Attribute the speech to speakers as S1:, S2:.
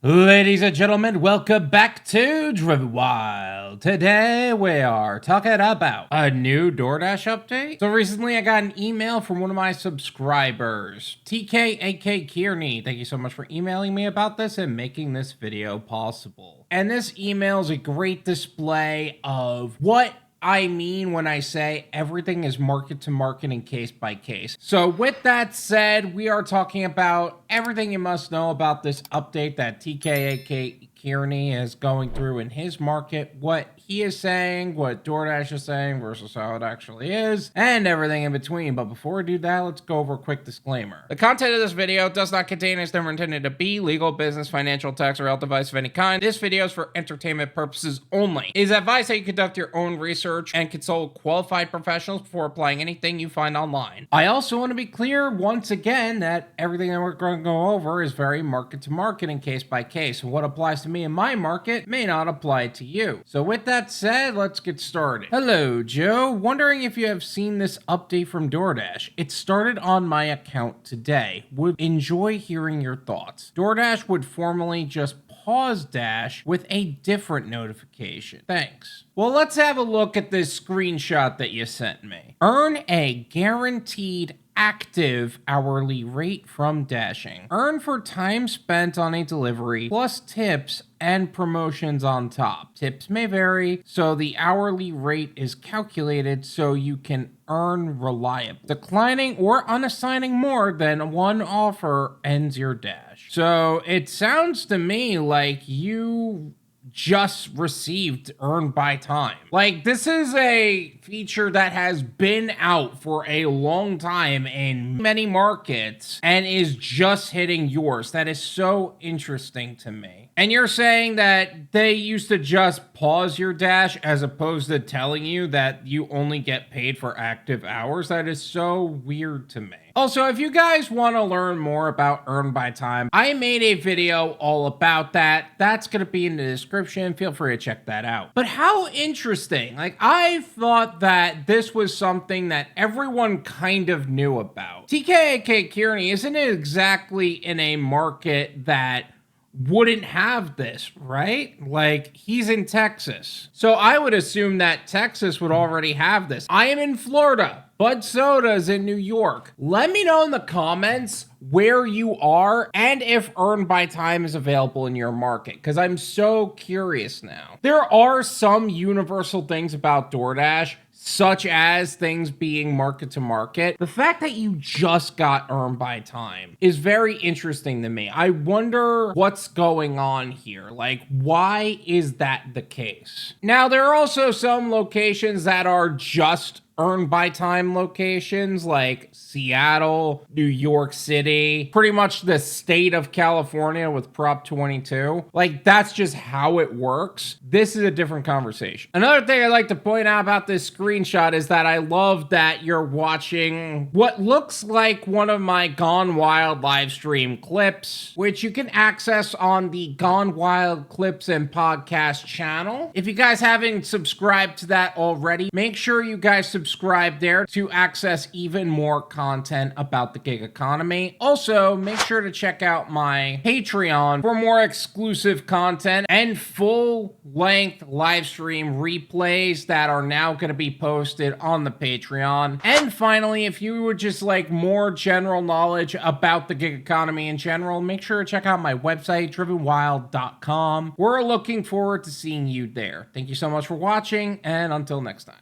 S1: Ladies and gentlemen, welcome back to Driven Wyld. Today we are talking about a new Doordash update. So recently I got an email from one of my subscribers, TK aka Kearney. Thank you so much for emailing me about this and making this video possible. And this email is a great display of what I mean when I say everything is market to market and case by case. So with that said, we are talking about everything you must know about this update that TK Kearney is going through in his market, what he is saying, what Doordash is saying versus how it actually is, and everything in between. But before we do that, let's go over a quick disclaimer. The content of this video does not contain, is never intended to be, legal, business, financial, tax, or health advice of any kind. This video is for entertainment purposes only. It is advised that you conduct your own research and consult qualified professionals before applying anything you find online. I also want to be clear once again that everything that we're going to go over is very market to market and case by case. And what applies to me in my market may not apply to you. So with that said, let's get started. Hello, Joe. Wondering if you have seen this update from Doordash. It started on my account today. Would enjoy hearing your thoughts. Doordash would formally just pause Dash with a different notification. Thanks. Well, let's have a look at this screenshot that you sent me. Earn a guaranteed active hourly rate from dashing. Earn for time spent on a delivery, plus tips and promotions on top. Tips may vary, so the hourly rate is calculated so you can earn reliably. Declining or unassigning more than one offer ends your dash. So it sounds to me like you just received earn by time. Like, this is a feature that has been out for a long time in many markets and is just hitting yours. That is so interesting to me. And you're saying that they used to just pause your dash as opposed to telling you that you only get paid for active hours? That is so weird to me. Also, if you guys want to learn more about Earn by Time, I made a video all about that. That's going to be in the description. Feel free to check that out. But how interesting. Like, I thought that this was something that everyone kind of knew about. TK Kearney isn't exactly in a market that wouldn't have this, right? Like, he's in Texas. So I would assume that Texas would already have this. I am in Florida. Bud Soda's in New York. Let me know in the comments where you are and if Earn by Time is available in your market, because I'm so curious now. There are some universal things about Doordash, such as things being market to market. The fact that you just got Earn by Time is very interesting to me. I wonder what's going on here. Like, why is that the case? Now, there are also some locations that are just Earn by Time locations, like Seattle, New York City, pretty much the state of California with Prop 22. Like, that's just how it works. This is a different conversation. Another thing I'd like to point out about this screenshot is that I love that you're watching what looks like one of my Gone Wyld live stream clips, which you can access on the Gone Wyld Clips and Podcast channel. If you guys haven't subscribed to that already, make sure you guys subscribe there to access even more content about the gig economy. Also, make sure to check out my Patreon for more exclusive content and full-length live stream replays that are now going to be posted on the Patreon. And finally, if you would just like more general knowledge about the gig economy in general, make sure to check out my website, drivenwyld.com. We're looking forward to seeing you there. Thank you so much for watching, and until next time.